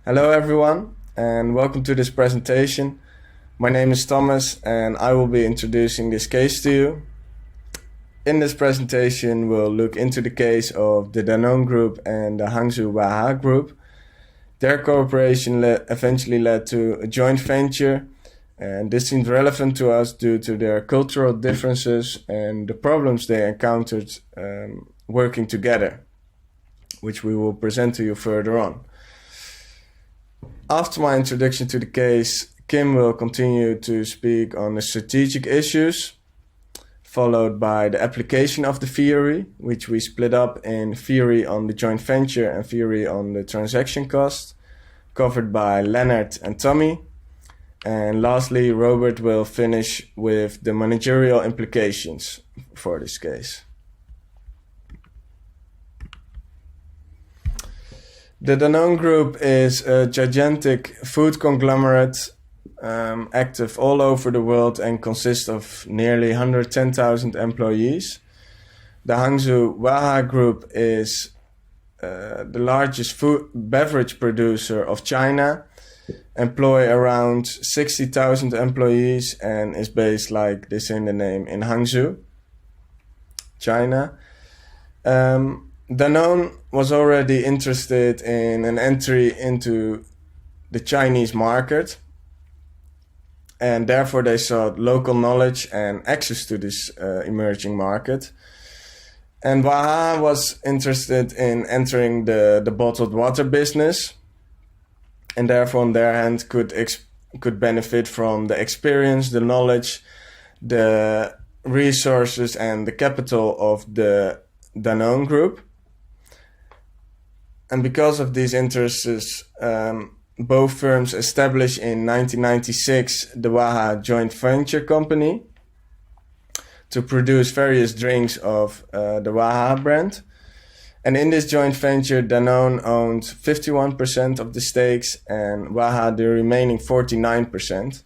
Hello everyone and welcome to this presentation. My name is Thomas and I will be introducing this case to you. In this presentation we'll look into the case of the Danone Group and the Hangzhou Waha Group. Their cooperation eventually led to a joint venture, and this seemed relevant to us due to their cultural differences and the problems they encountered working together, which we will present to you further on. After my introduction to the case, Kim will continue to speak on the strategic issues, followed by the application of the theory, which we split up in theory on the joint venture and theory on the transaction cost, covered by Leonard and Tommy. And lastly, Robert will finish with the managerial implications for this case. The Danone Group is a gigantic food conglomerate active all over the world and consists of nearly 110,000 employees. The Hangzhou Waha Group is the largest beverage producer of China, employ around 60,000 employees and is based, like they say in the name, in Hangzhou, China. Danone was already interested in an entry into the Chinese market, and therefore they sought local knowledge and access to this emerging market. And Waha was interested in entering the bottled water business, and therefore on their hand could benefit from the experience, the knowledge, the resources and the capital of the Danone Group. And because of these interests, both firms established in 1996 the Waha Joint Venture Company to produce various drinks of the Waha brand. And in this joint venture, Danone owned 51% of the stakes and Waha the remaining 49%.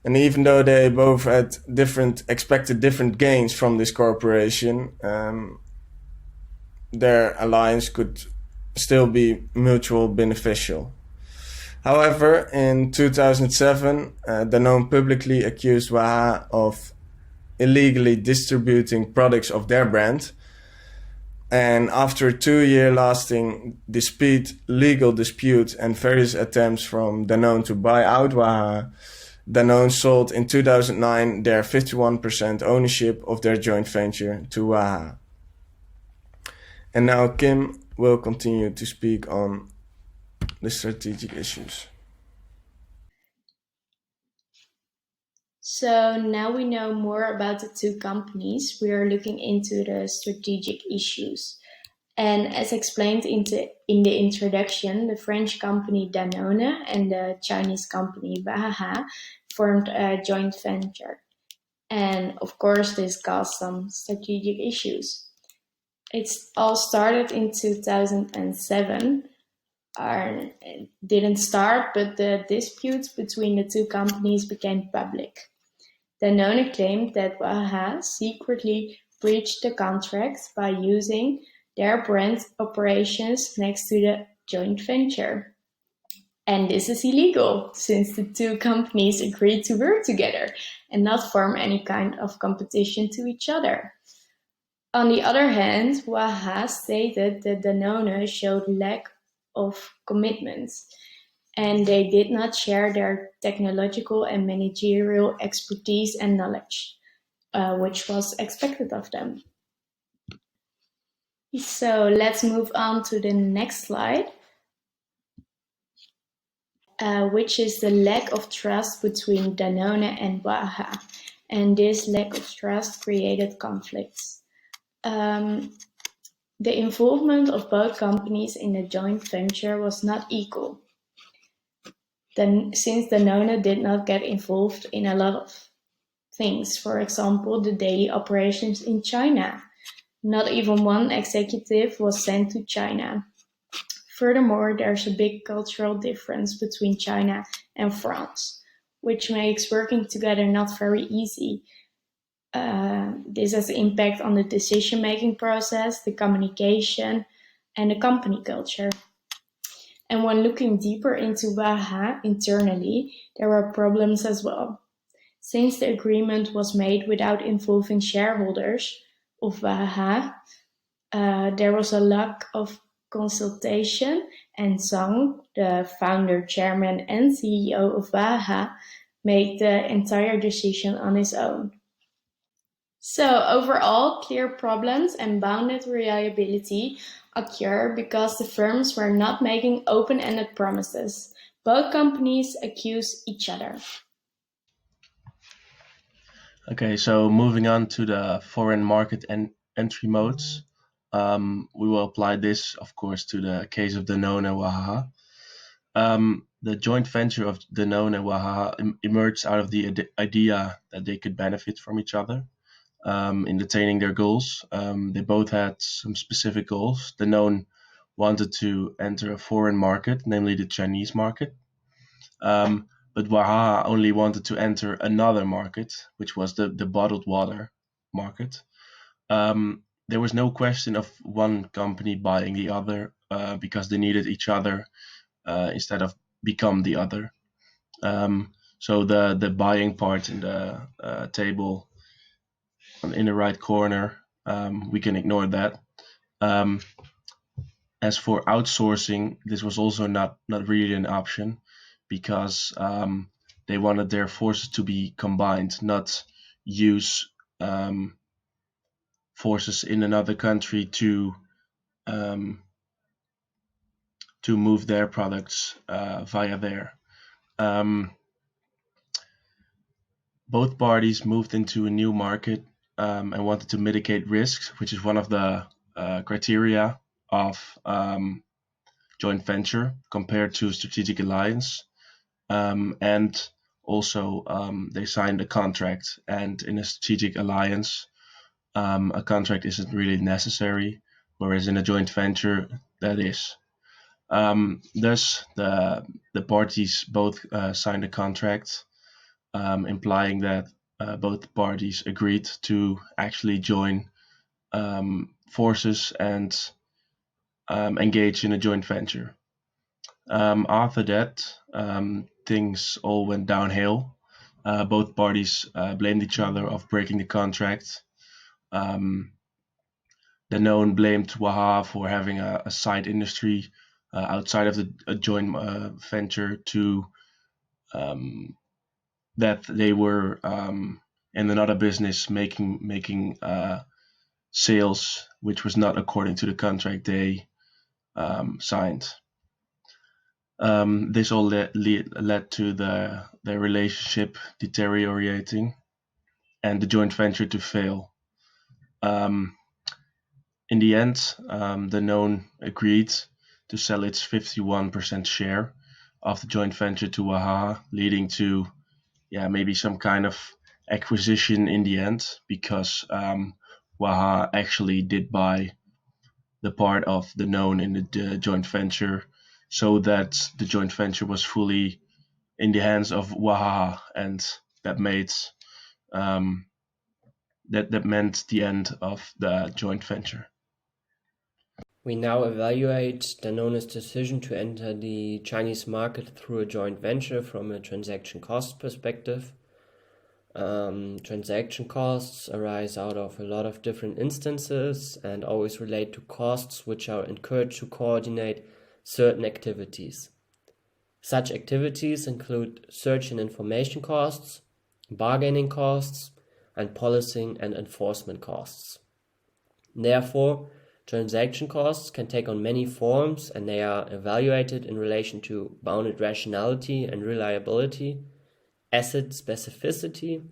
And even though they both had expected different gains from this cooperation, their alliance could still be mutual beneficial. However, in 2007, Danone publicly accused Waha of illegally distributing products of their brand. And after a 2-year lasting legal dispute and various attempts from Danone to buy out Waha, Danone sold in 2009 their 51% ownership of their joint venture to Waha. And now Kim will continue to speak on the strategic issues. So now we know more about the two companies. We are looking into the strategic issues. And as explained in the introduction, the French company Danone and the Chinese company Waha formed a joint venture. And of course, this caused some strategic issues. It all started in 2007. It didn't start, but the disputes between the two companies became public. Danone claimed that Waha secretly breached the contract by using their brand operations next to the joint venture. And this is illegal, since the two companies agreed to work together and not form any kind of competition to each other. On the other hand, Waha stated that Danone showed lack of commitment, and they did not share their technological and managerial expertise and knowledge, which was expected of them. So let's move on to the next slide, which is the lack of trust between Danone and Waha. And this lack of trust created conflicts. The involvement of both companies in the joint venture was not equal. Since Danone did not get involved in a lot of things, for example, the daily operations in China. Not even one executive was sent to China. Furthermore, there's a big cultural difference between China and France, which makes working together not very easy. This has an impact on the decision-making process, the communication, and the company culture. And when looking deeper into Waha internally, there were problems as well. Since the agreement was made without involving shareholders of Waha, there was a lack of consultation, and Zhang, the founder, chairman, and CEO of Waha, made the entire decision on his own. So overall, clear problems and bounded reliability occur because the firms were not making open-ended promises. Both companies accuse each other. Okay, so moving on to the foreign market and entry modes. We will apply this, of course, to the case of Danone and Wahaha. The joint venture of Danone and Wahaha emerged out of the idea that they could benefit from each other in attaining their goals. They both had some specific goals. Danone wanted to enter a foreign market, namely the Chinese market. But Waha only wanted to enter another market, which was the bottled water market. There was no question of one company buying the other because they needed each other instead of become the other. So the buying part in the table in the right corner, we can ignore that. As for outsourcing, this was also not really an option because they wanted their forces to be combined, not use forces in another country to move their products via there. Both parties moved into a new market and wanted to mitigate risks, which is one of the criteria of joint venture compared to strategic alliance. And also, they signed a contract, and in a strategic alliance, a contract isn't really necessary, whereas in a joint venture, that is. Thus, the parties both signed a contract, implying that both parties agreed to actually join forces and engage in a joint venture. After that, things all went downhill. Both parties blamed each other of breaking the contract. Danone blamed Waha for having a side industry outside of a joint venture to that they were in another business making sales, which was not according to the contract they signed. This all led to their relationship deteriorating and the joint venture to fail. In the end, Danone agreed to sell its 51% share of the joint venture to Waha, leading to maybe some kind of acquisition in the end, because Waha actually did buy the part of Danone in the joint venture, so that the joint venture was fully in the hands of Waha, and that made that meant the end of the joint venture. We now evaluate Danone's decision to enter the Chinese market through a joint venture from a transaction cost perspective. Transaction costs arise out of a lot of different instances and always relate to costs which are incurred to coordinate certain activities. Such activities include search and information costs, bargaining costs, and policing and enforcement costs. Therefore, transaction costs can take on many forms, and they are evaluated in relation to bounded rationality and reliability, asset specificity,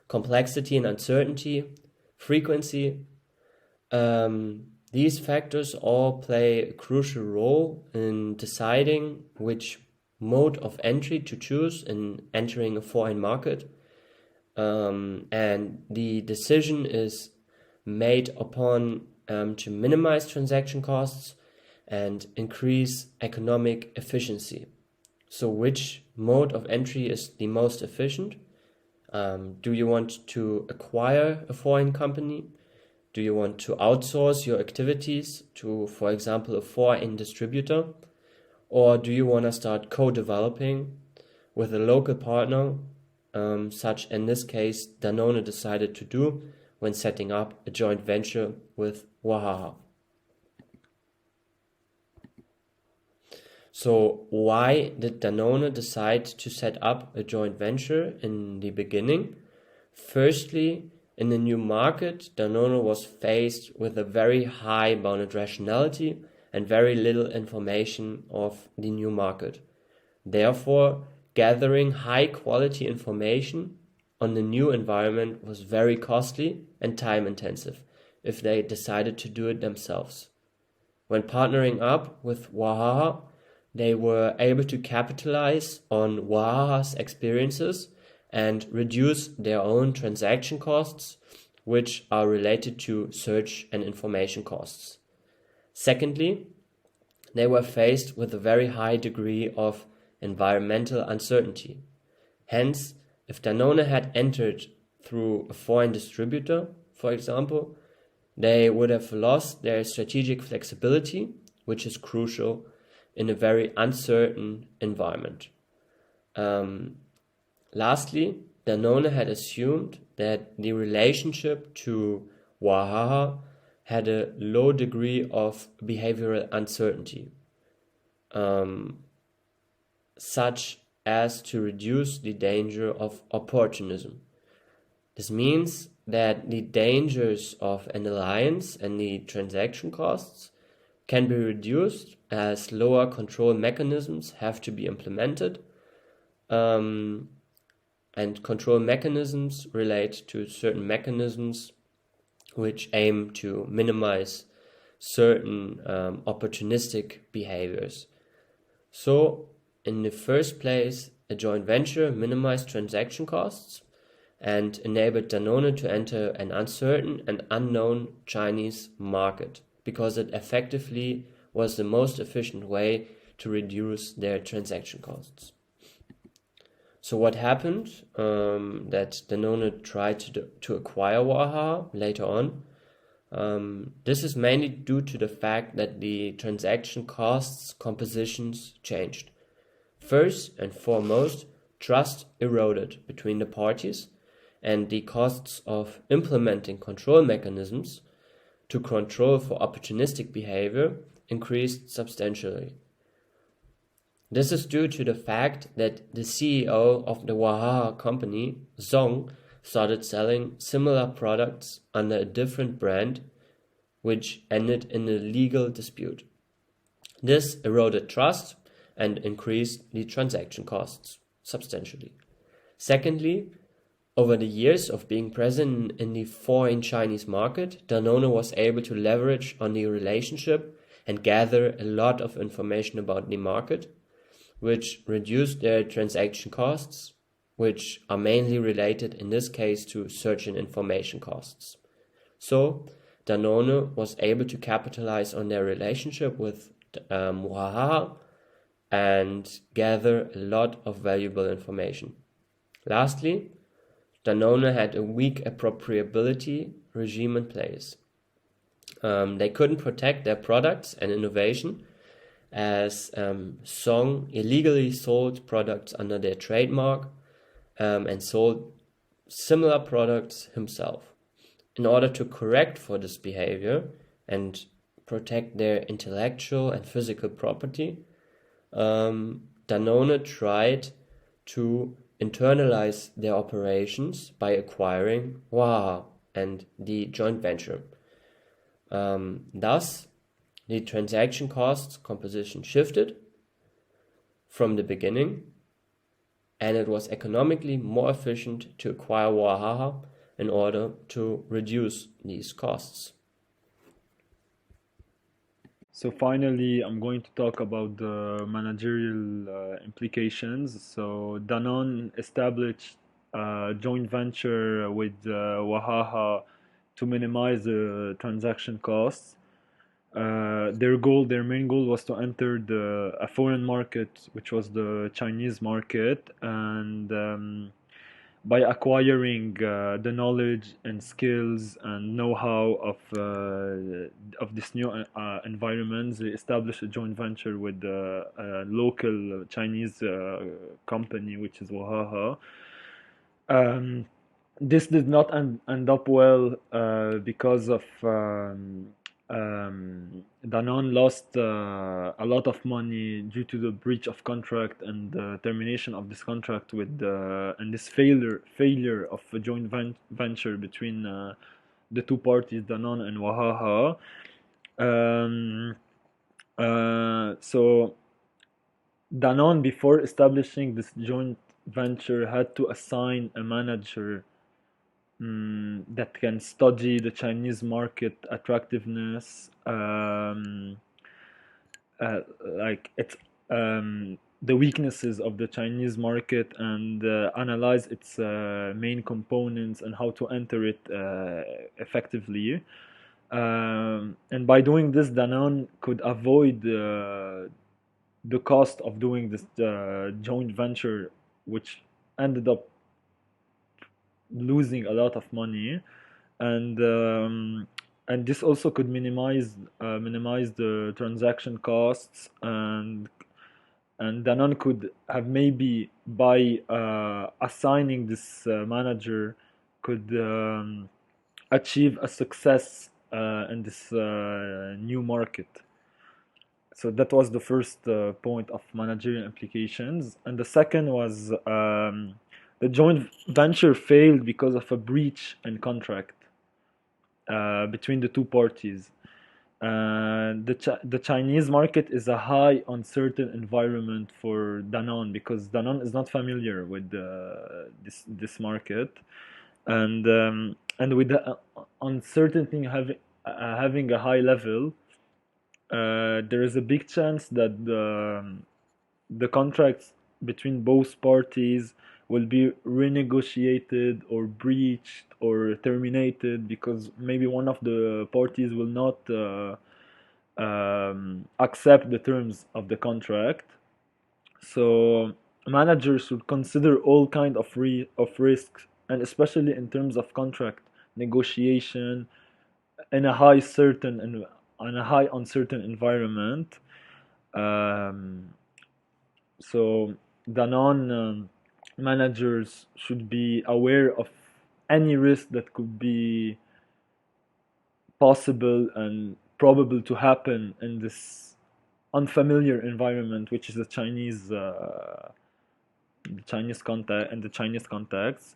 complexity and uncertainty, frequency. These factors all play a crucial role in deciding which mode of entry to choose in entering a foreign market. And the decision is made upon to minimize transaction costs and increase economic efficiency. So which mode of entry is the most efficient? Do you want to acquire a foreign company? Do you want to outsource your activities to, for example, a foreign distributor? Or do you want to start co-developing with a local partner, such in this case Danone decided to do when setting up a joint venture with Wahaha? So why did Danone decide to set up a joint venture in the beginning? Firstly, in the new market, Danone was faced with a very high bounded rationality and very little information of the new market. Therefore, gathering high quality information on the new environment was very costly and time intensive if they decided to do it themselves. When partnering up with Wahaha, they were able to capitalize on Wahaha's experiences and reduce their own transaction costs, which are related to search and information costs. Secondly, they were faced with a very high degree of environmental uncertainty. Hence, if Danone had entered through a foreign distributor, for example, they would have lost their strategic flexibility, which is crucial in a very uncertain environment. Lastly, Danone had assumed that the relationship to Wahaha had a low degree of behavioral uncertainty, such as to reduce the danger of opportunism. This means that the dangers of an alliance and the transaction costs can be reduced as lower control mechanisms have to be implemented. And control mechanisms relate to certain mechanisms which aim to minimize certain opportunistic behaviors. So, in the first place, a joint venture minimized transaction costs and enabled Danone to enter an uncertain and unknown Chinese market because it effectively was the most efficient way to reduce their transaction costs. So what happened? That Danone tried to acquire Wahaha later on. This is mainly due to the fact that the transaction costs compositions changed. First and foremost, trust eroded between the parties, and the costs of implementing control mechanisms to control for opportunistic behavior increased substantially. This is due to the fact that the CEO of the Wahaha company, Zong, started selling similar products under a different brand, which ended in a legal dispute. This eroded trust and increased the transaction costs substantially. Secondly, over the years of being present in the foreign Chinese market, Danone was able to leverage on the relationship and gather a lot of information about the market, which reduced their transaction costs, which are mainly related in this case to search and information costs. So, Danone was able to capitalize on their relationship with Wahaha and gather a lot of valuable information. Lastly, Danone had a weak appropriability regime in place. They couldn't protect their products and innovation as Song illegally sold products under their trademark and sold similar products himself. In order to correct for this behavior and protect their intellectual and physical property, Danone tried to internalize their operations by acquiring Wahaha and the joint venture. Thus, the transaction costs composition shifted from the beginning, and it was economically more efficient to acquire Wahaha in order to reduce these costs. So finally, I'm going to talk about the managerial implications. So Danone established a joint venture with Wahaha to minimize the transaction costs. Their main goal was to enter a foreign market, which was the Chinese market, and by acquiring the knowledge and skills and know-how of this new environment. They established a joint venture with a local Chinese company, which is Wahaha. This did not end up well because of Danone lost a lot of money due to the breach of contract and the termination of this contract with and this failure of a joint venture between the two parties, Danone and Wahaha. So Danone, before establishing this joint venture, had to assign a manager that can study the Chinese market attractiveness, like it's the weaknesses of the Chinese market, and analyze its main components and how to enter it effectively. And by doing this, Danone could avoid the cost of doing this joint venture, which ended up losing a lot of money, and this also could minimize the transaction costs, and Danone could have maybe by assigning this manager could achieve a success in this new market. So that was the first point of managerial implications, and the second was the joint venture failed because of a breach in contract between the two parties. The Chinese market is a high uncertain environment for Danone because Danone is not familiar with this market, and with the uncertainty having a high level, there is a big chance that the contracts between both parties will be renegotiated or breached or terminated because maybe one of the parties will not accept the terms of the contract. So managers should consider all kind of risks, and especially in terms of contract negotiation in a high uncertain environment. So Danone managers should be aware of any risk that could be possible and probable to happen in this unfamiliar environment, which is the Chinese contact and the Chinese contacts.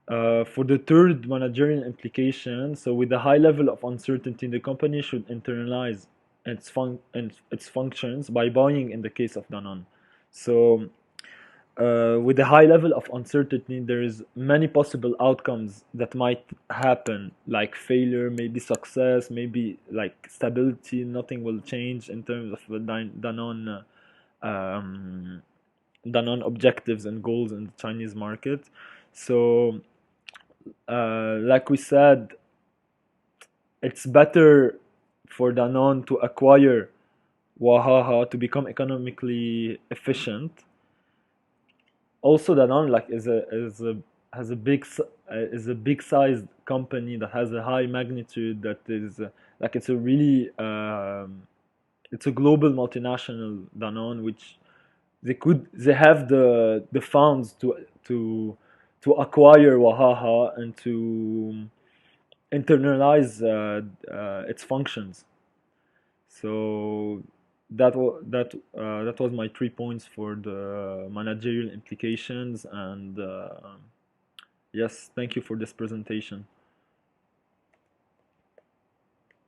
For the third managerial implication, so with a high level of uncertainty, the company should internalize its functions by buying in the case of Danone. So with a high level of uncertainty, there is many possible outcomes that might happen, like failure, maybe success, maybe like stability. Nothing will change in terms of the Danone objectives and goals in the Chinese market. So, like we said, it's better for Danone to acquire Wahaha to become economically efficient. Also, Danone has a big sized company that has a high magnitude, that is like it's a really it's a global multinational, Danone, which they have the funds to acquire Wahaha and to internalize its functions. So that was my 3 points for the managerial implications, and yes, thank you for this presentation.